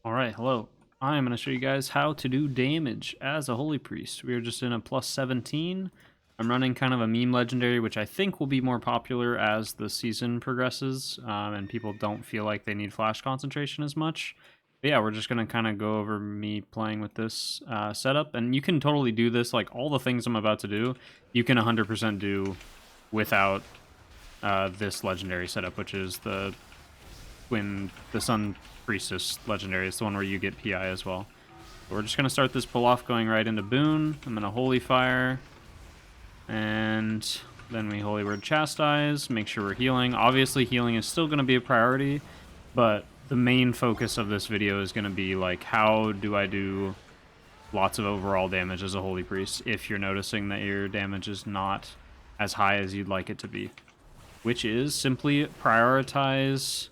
Alright, hello. I am going to show you guys how to do damage as a Holy Priest. We are just in a plus 17. I'm running kind of a meme legendary, which I think will be more popular as the season progresses, and people don't feel like they need flash concentration as much. But yeah, we're just going to kind of go over me playing with this setup, and you can totally do this, like all the things I'm about to do, you can 100% do without this legendary setup, which is the Sun Priestess legendary. It's the one where you get PI as well. So we're just going to start this pull off going right into Boon. I'm going to Holy Fire. And then we Holy Word Chastise. Make sure we're healing. Obviously, healing is still going to be a priority. But the main focus of this video is going to be, like, how do I do lots of overall damage as a Holy Priest if you're noticing that your damage is not as high as you'd like it to be. Which is simply prioritize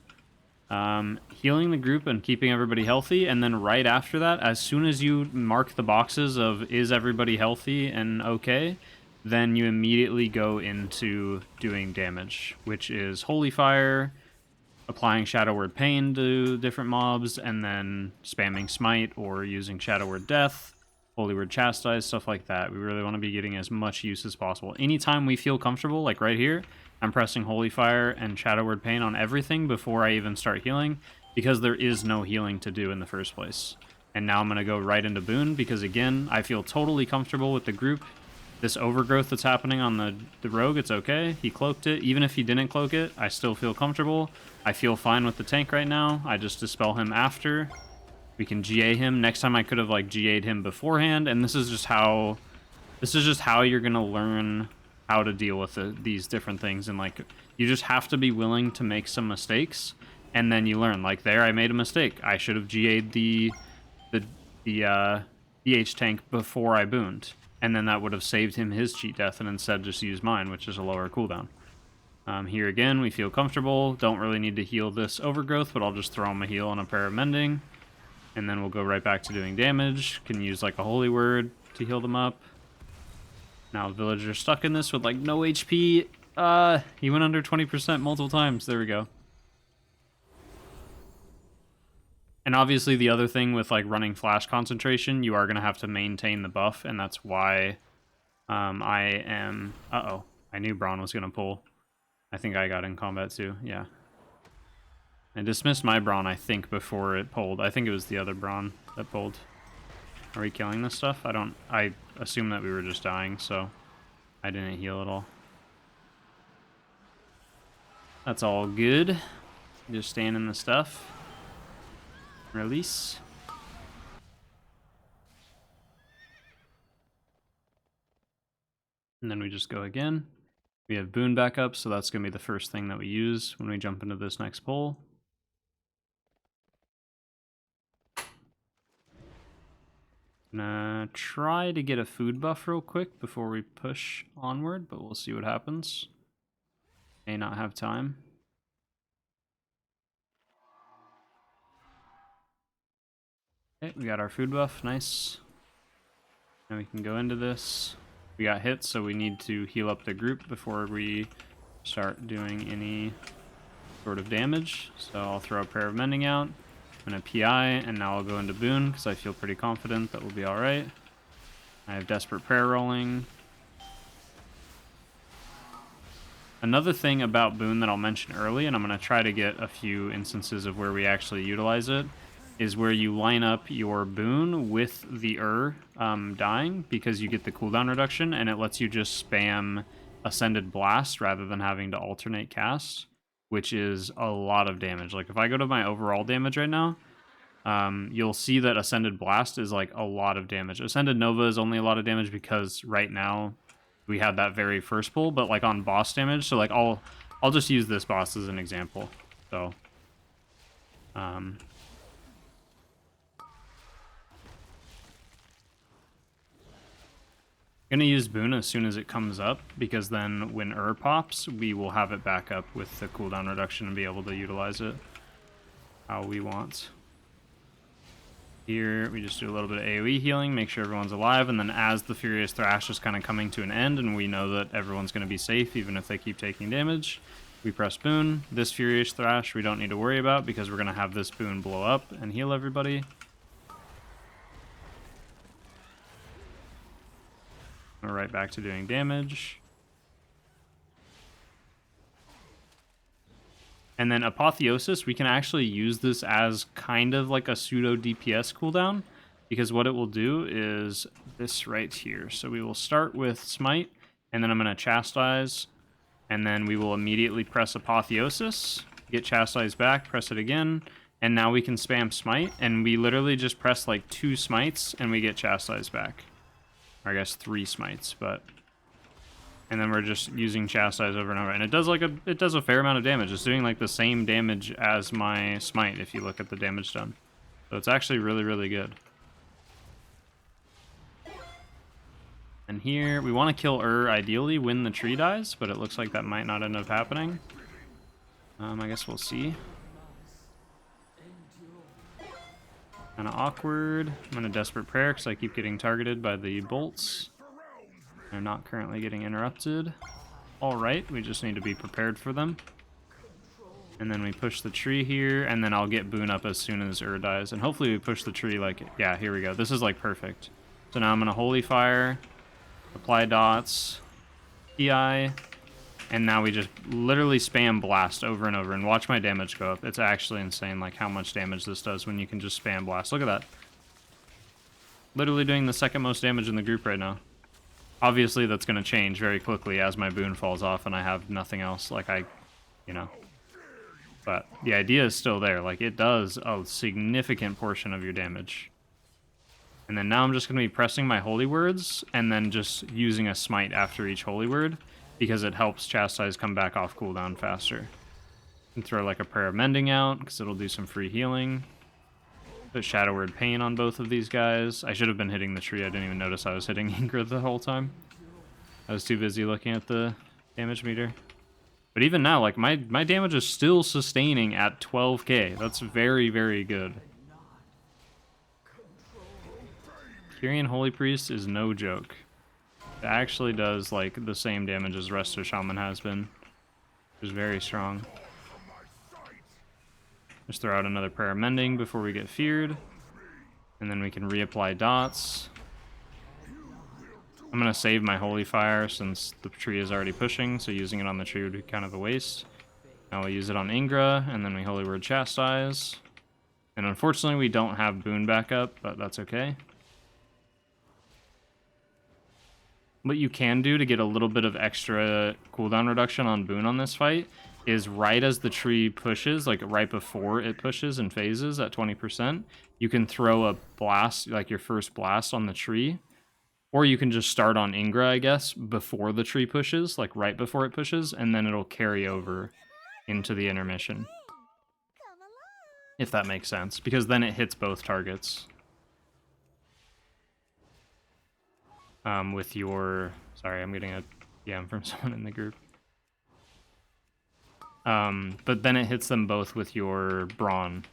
healing the group and keeping everybody healthy, and then right after that, as soon as you mark the boxes of is everybody healthy and okay, then you immediately go into doing damage, which is Holy Fire, applying Shadow Word Pain to different mobs, and then spamming Smite or using Shadow Word Death, Holy Word Chastise, stuff like that. We really want to be getting as much use as possible. Anytime we feel comfortable, like right here, I'm pressing Holy Fire and Shadow Word Pain on everything before I even start healing, because there is no healing to do in the first place. And now I'm going to go right into Boon, because again, I feel totally comfortable with the group. This overgrowth that's happening on the rogue, it's okay. He cloaked it. Even if he didn't cloak it, I still feel comfortable. I feel fine with the tank right now. I just dispel him after. We can GA him. Next time I could have like GA'd him beforehand, and this is just how you're going to learn how to deal with these different things. And like, you just have to be willing to make some mistakes, and then you learn. Like there, I made a mistake. I should have GA'd the DH tank before I booned, and then that would have saved him his cheat death, and instead just use mine, which is a lower cooldown. Here again, we feel comfortable. Don't really need to heal this overgrowth, but I'll just throw him a heal and a prayer of mending, and then we'll go right back to doing damage. Can use like a holy word to heal them up. Now villager stuck in this with like no HP. He went under 20% multiple times. There we go. And obviously the other thing with like running flash concentration, you are going to have to maintain the buff, and that's why I am... Uh-oh. I knew Braun was going to pull. I think I got in combat too. Yeah. I dismissed my Braun, I think, before it pulled. I think it was the other Braun that pulled. Are we killing this stuff? I assume that we were just dying, so I didn't heal at all. That's all good. Just staying in the stuff. Release. And then we just go again. We have Boon backup, so that's going to be the first thing that we use when we jump into this next pull. Gonna try to get a food buff real quick before we push onward, but we'll see what happens. May not have time. Okay, we got our food buff, nice. Now we can go into this. We got hit, so we need to heal up the group before we start doing any sort of damage. So I'll throw a Prayer of Mending out. I'm going to PI, and now I'll go into Boon, because I feel pretty confident that we'll be alright. I have Desperate Prayer rolling. Another thing about Boon that I'll mention early, and I'm going to try to get a few instances of where we actually utilize it, is where you line up your Boon with the dying, because you get the cooldown reduction, and it lets you just spam Ascended Blast rather than having to alternate cast, which is a lot of damage. Like if I go to my overall damage right now, you'll see that Ascended Blast is like a lot of damage. Ascended Nova is only a lot of damage because right now we had that very first pull, but like on boss damage, so like I'll just use this boss as an example. So gonna use Boon as soon as it comes up, because then when pops, we will have it back up with the cooldown reduction and be able to utilize it how we want. Here, we just do a little bit of AoE healing, make sure everyone's alive, and then as the Furious Thrash is kind of coming to an end, and we know that everyone's going to be safe even if they keep taking damage, We press boon. This Furious Thrash we don't need to worry about because we're going to have this boon blow up and heal everybody. We're right back to doing damage. And then Apotheosis, we can actually use this as kind of like a pseudo DPS cooldown, because what it will do is this right here. So we will start with Smite, and then I'm going to Chastise, and then we will immediately press Apotheosis, get Chastise back, press it again, and now we can spam Smite, and we literally just press like 2 Smites, and we get Chastise back. Or I guess 3 Smites, but... And then we're just using Chastise over and over. And it does a fair amount of damage. It's doing like the same damage as my Smite if you look at the damage done. So it's actually really, really good. And here, we want to kill ideally when the tree dies, but it looks like that might not end up happening. I guess we'll see. Kind of awkward. I'm in a Desperate Prayer because I keep getting targeted by the bolts. They're not currently getting interrupted. Alright, we just need to be prepared for them. And then we push the tree here, and then I'll get Boon up as soon as dies. And hopefully we push the tree like... Yeah, here we go. This is like perfect. So now I'm going to Holy Fire, apply dots, PI, and now we just literally spam Blast over and over. And watch my damage go up. It's actually insane like how much damage this does when you can just spam Blast. Look at that. Literally doing the second most damage in the group right now. Obviously, that's going to change very quickly as my boon falls off and I have nothing else. Like, you know. But the idea is still there. Like, it does a significant portion of your damage. And then now I'm just going to be pressing my Holy Words and then just using a Smite after each Holy Word because it helps Chastise come back off cooldown faster. And throw, like, a Prayer of Mending out because it'll do some free healing. Put Shadow Word Pain on both of these guys. I should have been hitting the tree. I didn't even notice I was hitting Ingra the whole time. I was too busy looking at the damage meter. But even now, like, my damage is still sustaining at 12k. That's very, very good. Kyrian Holy Priest is no joke. It actually does, like, the same damage as Resto Shaman has been. Which is very strong. Just throw out another Prayer of Mending before we get feared. And then we can reapply dots. I'm going to save my Holy Fire since the tree is already pushing, so using it on the tree would be kind of a waste. Now we'll use it on Ingra, and then we Holy Word Chastise. And unfortunately we don't have Boon backup, but that's okay. What you can do to get a little bit of extra cooldown reduction on Boon on this fight is right as the tree pushes, like right before it pushes and phases at 20%, you can throw a blast, like your first blast on the tree, or you can just start on Ingra, I guess, before the tree pushes, like right before it pushes, and then it'll carry over into the intermission. If that makes sense, because then it hits both targets. With your... Sorry, I'm getting a DM from someone in the group. But then it hits them both with your Brawn.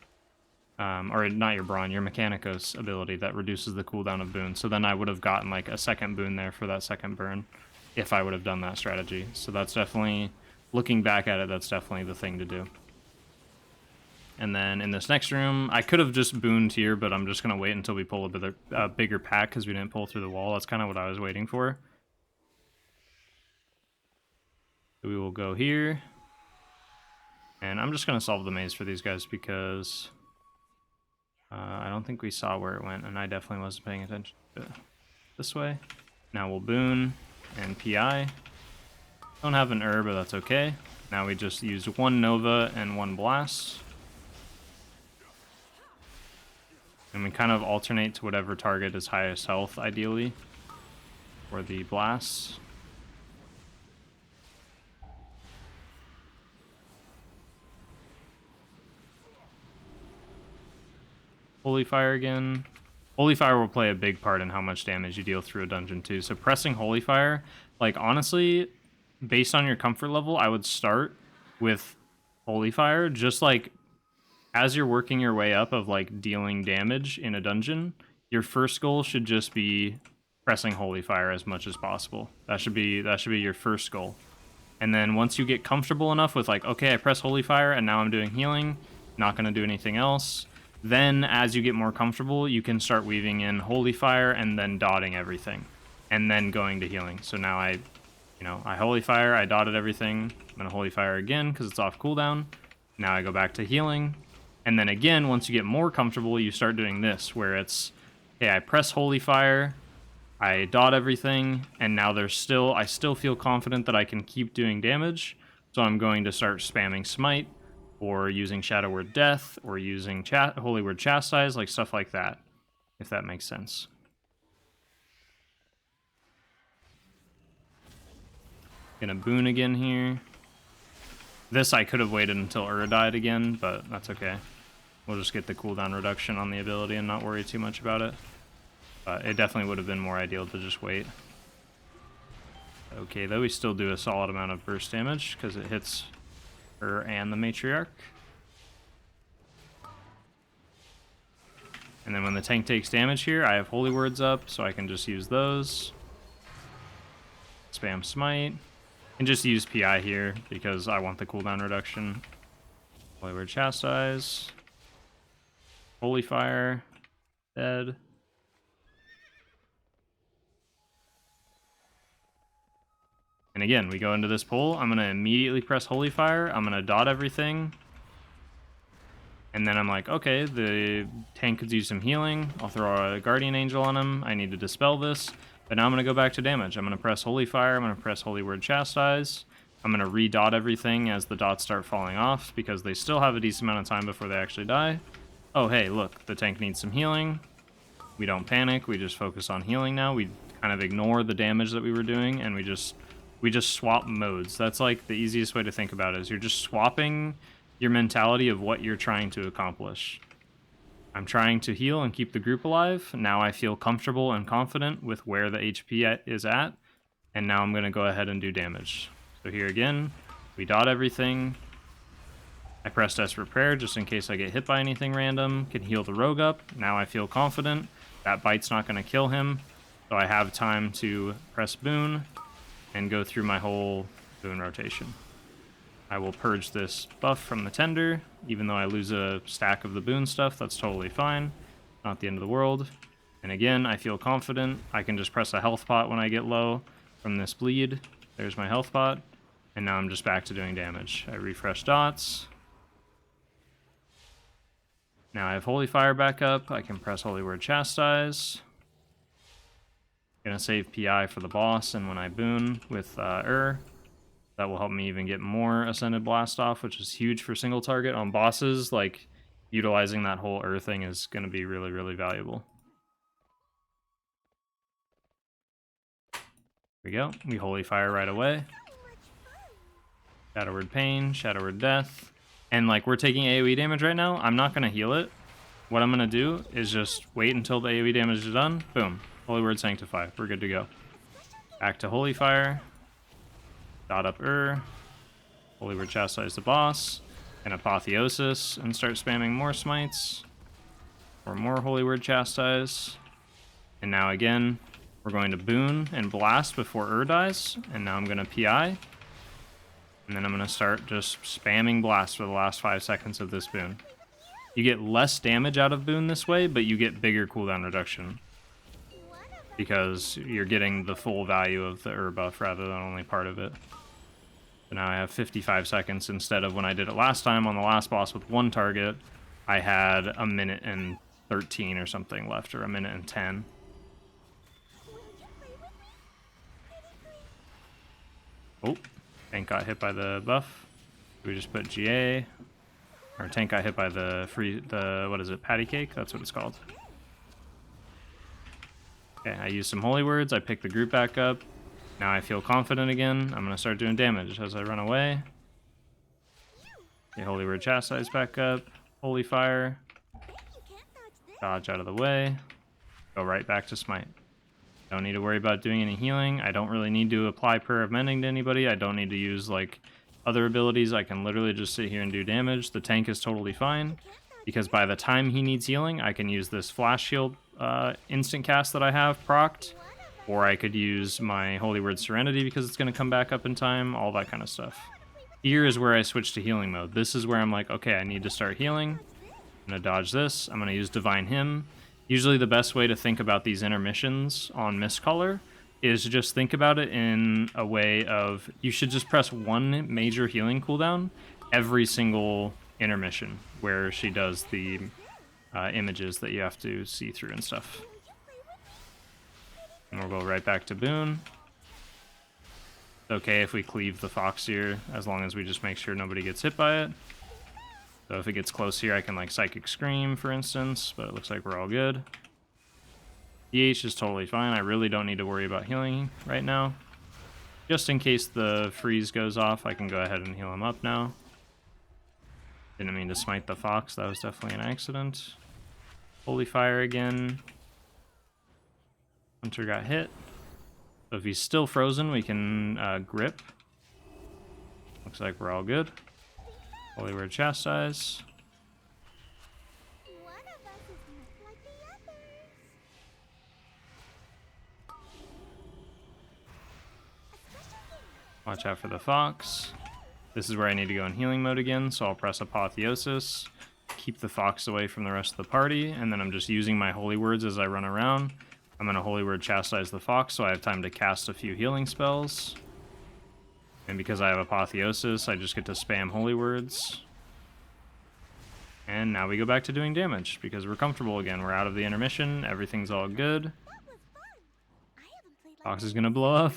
Or not your Brawn, your Mechanicos ability that reduces the cooldown of Boon. So then I would have gotten like a second Boon there for that second burn if I would have done that strategy. So that's definitely, looking back at it, that's definitely the thing to do. And then in this next room, I could have just Booned here, but I'm just going to wait until we pull a bigger pack because we didn't pull through the wall. That's kind of what I was waiting for. So we will go here. And I'm just going to solve the maze for these guys because I don't think we saw where it went, and I definitely wasn't paying attention to it. This way. Now we'll Boon and PI. Don't have an but that's okay. Now we just use one Nova and one Blast. And we kind of alternate to whatever target is highest health, ideally, for the Blasts. Holy Fire again. Holy Fire will play a big part in how much damage you deal through a dungeon too. So pressing Holy Fire, like honestly, based on your comfort level, I would start with Holy Fire. Just like as you're working your way up of like dealing damage in a dungeon, your first goal should just be pressing Holy Fire as much as possible. That should be your first goal. And then once you get comfortable enough with like, okay, I press Holy Fire and now I'm doing healing, not going to do anything else. Then as you get more comfortable, you can start weaving in Holy Fire and then dotting everything. And then going to healing. So now I Holy Fire, I dotted everything. I'm going to Holy Fire again because it's off cooldown. Now I go back to healing. And then again, once you get more comfortable, you start doing this, where it's, okay, I press Holy Fire, I dot everything, and now I still feel confident that I can keep doing damage, so I'm going to start spamming Smite, or using Shadow Word Death, or using Holy Word Chastise, like stuff like that, if that makes sense. Gonna boon again here. This I could have waited until died again, but that's okay. We'll just get the cooldown reduction on the ability and not worry too much about it. But it definitely would have been more ideal to just wait. Okay, though we still do a solid amount of burst damage because it hits her and the matriarch. And then when the tank takes damage here, I have Holy Words up, so I can just use those. Spam Smite. And just use PI here because I want the cooldown reduction. Holy Word Chastise. Holy Fire. Dead. And again, we go into this pull. I'm going to immediately press Holy Fire. I'm going to dot everything. And then I'm like, okay, the tank could use some healing. I'll throw a Guardian Angel on him. I need to dispel this. But now I'm going to go back to damage. I'm going to press Holy Fire. I'm going to press Holy Word Chastise. I'm going to re-dot everything as the dots start falling off because they still have a decent amount of time before they actually die. Oh, hey, look, the tank needs some healing. We don't panic. We just focus on healing now. We kind of ignore the damage that we were doing, and we just swap modes. That's like the easiest way to think about it, is you're just swapping your mentality of what you're trying to accomplish. I'm trying to heal and keep the group alive. Now I feel comfortable and confident with where the HP is at, and now I'm going to go ahead and do damage. So here again, we dot everything. I press Desperate Prayer just in case I get hit by anything random. Can heal the rogue up. Now I feel confident. That bite's not going to kill him, so I have time to press Boon and go through my whole boon rotation. I will purge this buff from the tender, even though I lose a stack of the boon stuff. That's totally fine. Not the end of the world. And again, I feel confident. I can just press a health pot when I get low from this bleed. There's my health pot. And now I'm just back to doing damage. I refresh dots. Now I have Holy Fire back up. I can press Holy Word Chastise. Gonna save PI for the boss, and when I boon with that will help me even get more Ascended Blast off, which is huge for single target on bosses. Like, utilizing that whole thing is gonna be really, really valuable. Here we go. We Holy Fire right away. Shadow Word Pain, Shadow Word Death. And like, we're taking AoE damage right now. I'm not gonna heal it. What I'm gonna do is just wait until the AoE damage is done. Boom. Holy Word Sanctify. We're good to go. Back to Holy Fire. Dot up Holy Word Chastise the boss. And Apotheosis. And start spamming more smites. Or more Holy Word Chastise. And now again, we're going to boon and blast before dies. And now I'm going to PI. And then I'm going to start just spamming blast for the last 5 seconds of this boon. You get less damage out of boon this way, but you get bigger cooldown reduction. Because you're getting the full value of the buff rather than only part of it. So now I have 55 seconds instead of when I did it last time on the last boss with one target. I had a minute and 13 or something left, or a minute and 10. Oh, tank got hit by the buff. We just put GA. Our tank got hit by what is it, patty cake? That's what it's called. Okay, I use some Holy Words, I pick the group back up. Now I feel confident again. I'm going to start doing damage as I run away. Okay, Holy Word Chastise back up. Holy Fire. Dodge out of the way. Go right back to Smite. Don't need to worry about doing any healing. I don't really need to apply Prayer of Mending to anybody. I don't need to use like other abilities. I can literally just sit here and do damage. The tank is totally fine, because by the time he needs healing, I can use this Flash Shield instant cast that I have procced, or I could use my Holy Word Serenity because it's going to come back up in time, all that kind of stuff. Here is where I switch to healing mode. This is where I'm like, okay, I need to start healing. I'm going to dodge this. I'm going to use Divine Hymn. Usually the best way to think about these intermissions on Mistcaller is just think about it in a way of you should just press one major healing cooldown every single intermission where she does the images that you have to see through and stuff. And we'll go right back to Boon. It's okay if we cleave the Fox here, as long as we just make sure nobody gets hit by it. So if it gets close here, I can like Psychic Scream, for instance, but it looks like we're all good. DH is totally fine. I really don't need to worry about healing right now. Just in case the freeze goes off, I can go ahead and heal him up now. Didn't mean to smite the Fox. That was definitely an accident. Holy Fire again. Hunter got hit. So if he's still frozen, we can grip. Looks like we're all good. Holy Word Chastise. Watch out for the Fox. This is where I need to go in healing mode again, so I'll press Apotheosis. Keep the Fox away from the rest of the party, and then I'm just using my Holy Words as I run around. I'm going to Holy Word Chastise the Fox, so I have time to cast a few healing spells. And because I have Apotheosis, I just get to spam Holy Words. And now we go back to doing damage, because we're comfortable again. We're out of the intermission, everything's all good. Fox is going to blow up.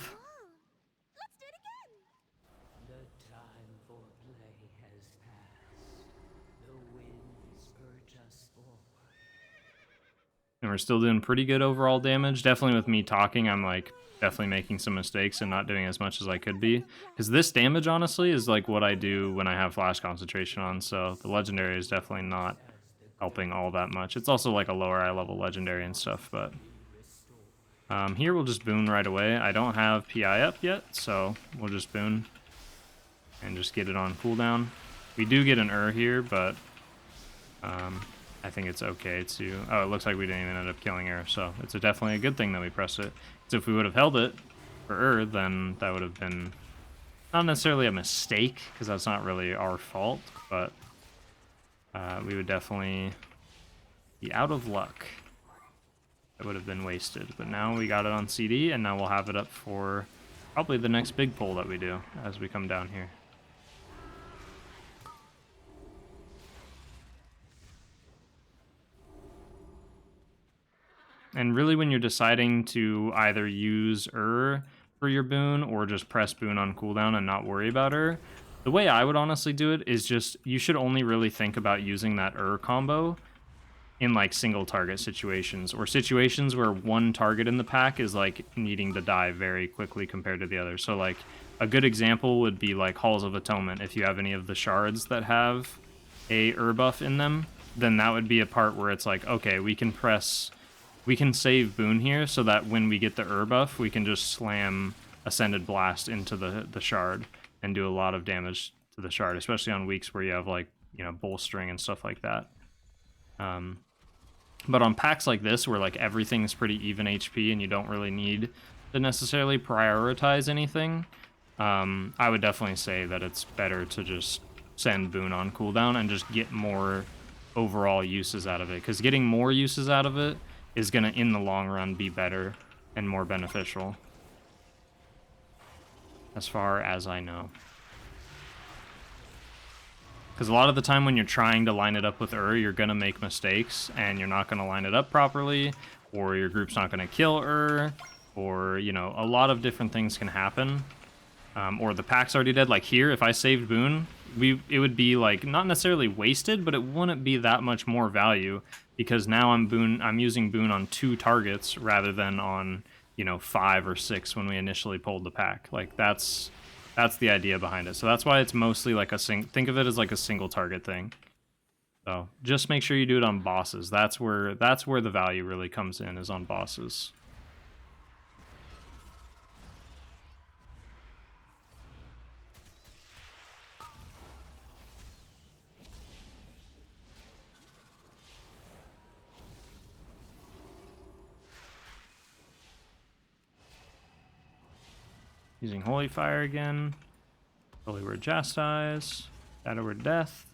And we're still doing pretty good overall damage. Definitely with me talking, I'm like definitely making some mistakes and not doing as much as I could be. Because this damage, honestly, is like what I do when I have Flash Concentration on. So the Legendary is definitely not helping all that much. It's also like a lower eye level Legendary and stuff. But here we'll just Boon right away. I don't have PI up yet, so we'll just Boon and just get it on cooldown. We do get an here, but I think it's okay to... Oh, it looks like we didn't even end up killing her, so it's definitely a good thing that we pressed it. So if we would have held it for then that would have been not necessarily a mistake, because that's not really our fault, but we would definitely be out of luck. It would have been wasted, but now we got it on CD, and now we'll have it up for probably the next big pull that we do as we come down here. And really when you're deciding to either use for your Boon or just press Boon on cooldown and not worry about the way I would honestly do it is just, you should only really think about using that combo in like single target situations, or situations where one target in the pack is like needing to die very quickly compared to the other. So like a good example would be like Halls of Atonement. If you have any of the shards that have a buff in them, then that would be a part where it's like, okay, we can save Boon here so that when we get the buff, we can just slam Ascended Blast into the shard and do a lot of damage to the shard, especially on weeks where you have like, you know, bolstering and stuff like that. But on packs like this, where like everything's pretty even HP and you don't really need to necessarily prioritize anything, I would definitely say that it's better to just send Boon on cooldown and just get more overall uses out of it, because getting more uses out of it is going to, in the long run, be better and more beneficial, as far as I know. Because a lot of the time when you're trying to line it up with you're going to make mistakes, and you're not going to line it up properly, or your group's not going to kill or, you know, a lot of different things can happen. Or the pack's already dead. Like here, if I saved Boon, it would be like not necessarily wasted, but it wouldn't be that much more value, because now I'm using Boon on 2 targets rather than on, you know, 5 or 6 when we initially pulled the pack. Like that's the idea behind it. So that's why it's mostly like think of it as like a single target thing. So just make sure you do it on bosses. That's where the value really comes in, is on bosses. Using Holy Fire again. Holy Word Chastise. Shadow Word Death.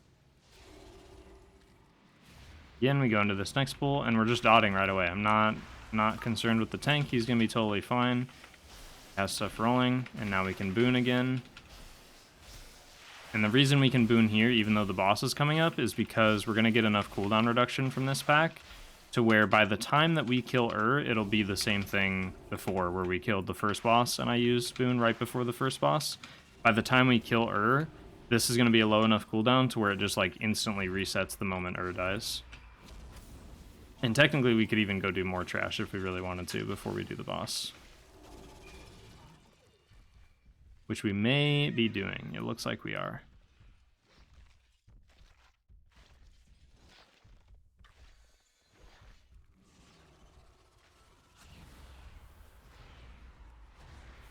Again, we go into this next pool, and we're just dotting right away. I'm not concerned with the tank. He's going to be totally fine. Has stuff rolling, and now we can boon again. And the reason we can boon here, even though the boss is coming up, is because we're going to get enough cooldown reduction from this pack to where by the time that we kill it'll be the same thing before, where we killed the first boss and I used boon right before the first boss. By the time we kill this is going to be a low enough cooldown to where it just like instantly resets the moment dies. And technically we could even go do more trash if we really wanted to before we do the boss. Which we may be doing. It looks like we are.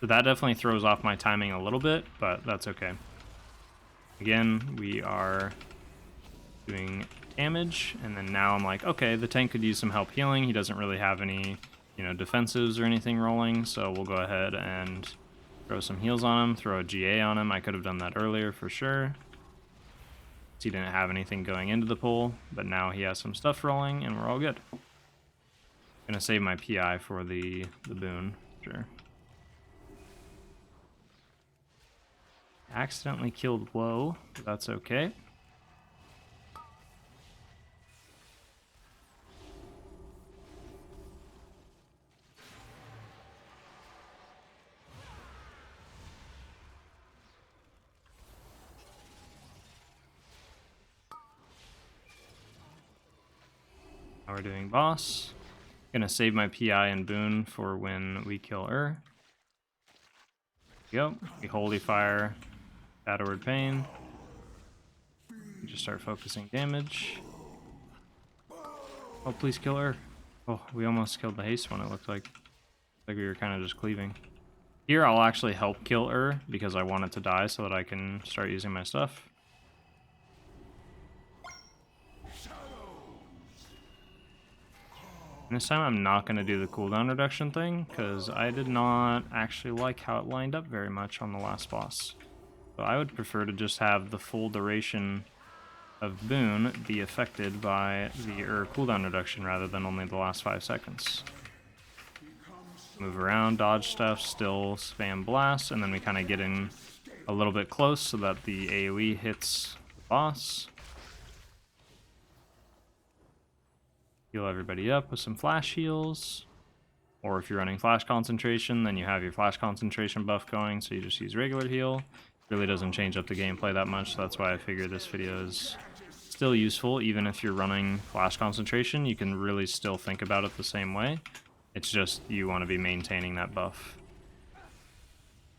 So that definitely throws off my timing a little bit, but that's okay. Again, we are doing damage, and then now I'm like, okay, the tank could use some help healing. He doesn't really have any, defensives or anything rolling, so we'll go ahead and throw some heals on him, throw a GA on him. I could have done that earlier for sure. He didn't have anything going into the pool, but now he has some stuff rolling, and we're all good. Gonna save my PI for the boon, sure. Accidentally killed Woe, but that's okay. Now we're doing boss. Gonna save my PI and boon for when we kill There we go. We Holy Fire, Shadow Word Pain. We just start focusing damage. Oh, please kill her. Oh, we almost killed the haste one, it looked like. Like we were kind of just cleaving. Here, I'll actually help kill because I want it to die so that I can start using my stuff. And this time I'm not going to do the cooldown reduction thing, because I did not actually like how it lined up very much on the last boss. So I would prefer to just have the full duration of boon be affected by the cooldown reduction rather than only the last 5 seconds. Move around, dodge stuff, still spam blast, and then we kind of get in a little bit close so that the AoE hits the boss. Heal everybody up with some flash heals. Or if you're running flash concentration, then you have your flash concentration buff going, so you just use regular heal. Really doesn't change up the gameplay that much, so that's why I figured this video is still useful. Even if you're running flash concentration, you can really still think about it the same way. It's just you want to be maintaining that buff.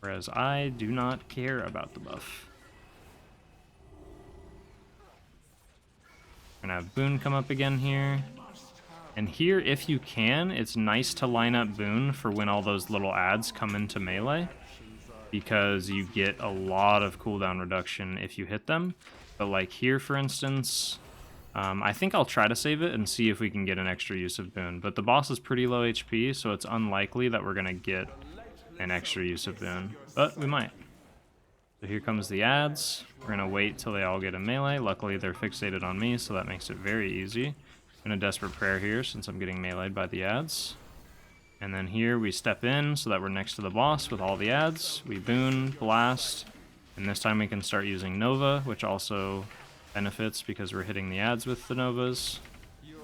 Whereas I do not care about the buff. We're gonna have Boon come up again here. And here, if you can, it's nice to line up Boon for when all those little adds come into melee, because you get a lot of cooldown reduction if you hit them. But like here, for instance, I think I'll try to save it and see if we can get an extra use of Boon. But the boss is pretty low HP, so it's unlikely that we're going to get an extra use of Boon. But we might. So here comes the adds. We're going to wait till they all get a melee. Luckily, they're fixated on me, so that makes it very easy. I'm in a desperate prayer here since I'm getting meleeed by the adds. And then here we step in so that we're next to the boss with all the adds. We boon, blast, and this time we can start using Nova, which also benefits because we're hitting the adds with the Novas. There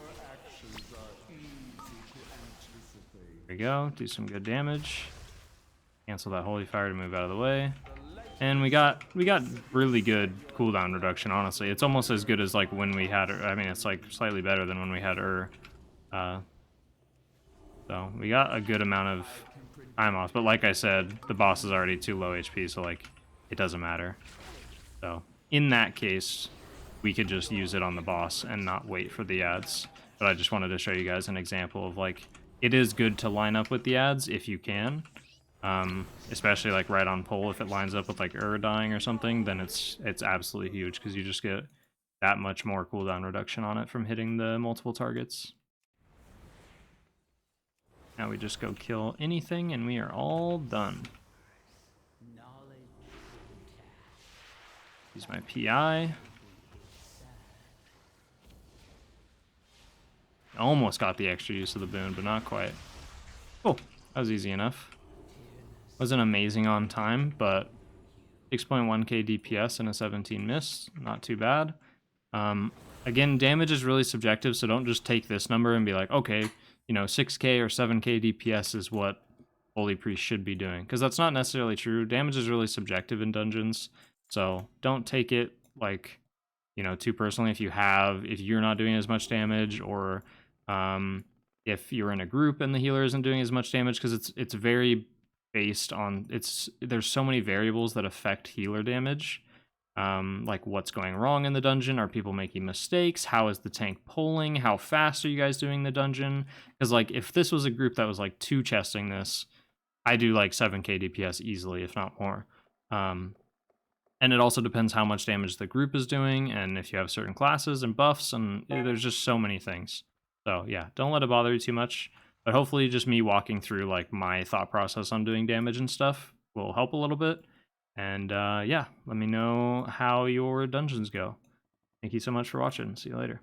we go, do some good damage. Cancel that Holy Fire to move out of the way. And we got really good cooldown reduction, honestly. It's almost as good as like when we had I mean, it's like slightly better than when we had so we got a good amount of time off. But like I said, the boss is already too low HP, so like it doesn't matter. So in that case, we could just use it on the boss and not wait for the adds. But I just wanted to show you guys an example of like, it is good to line up with the adds if you can. Especially like right on pull, if it lines up with like dying or something, then it's absolutely huge because you just get that much more cooldown reduction on it from hitting the multiple targets. Now we just go kill anything and we are all done. Use my PI. Almost got the extra use of the boon, but not quite. Cool. That was easy enough. Wasn't amazing on time, but 6.1k DPS and a 17 miss. Not too bad. Again, damage is really subjective, so don't just take this number and be like, okay, you know, 6k or 7k DPS is what Holy Priest should be doing, because that's not necessarily true. Damage is really subjective in dungeons, so don't take it like, you know, too personally if you're not doing as much damage, or if you're in a group and the healer isn't doing as much damage, because it's very based on there's so many variables that affect healer damage. Like what's going wrong in the dungeon, are people making mistakes, how is the tank pulling, how fast are you guys doing the dungeon? Because like if this was a group that was like 2 chesting this, I do like 7k DPS easily, if not more. And it also depends how much damage the group is doing, and if you have certain classes and buffs, and there's just so many things. So yeah, don't let it bother you too much. But hopefully just me walking through like my thought process on doing damage and stuff will help a little bit. And yeah, let me know how your dungeons go. Thank you so much for watching. See you later.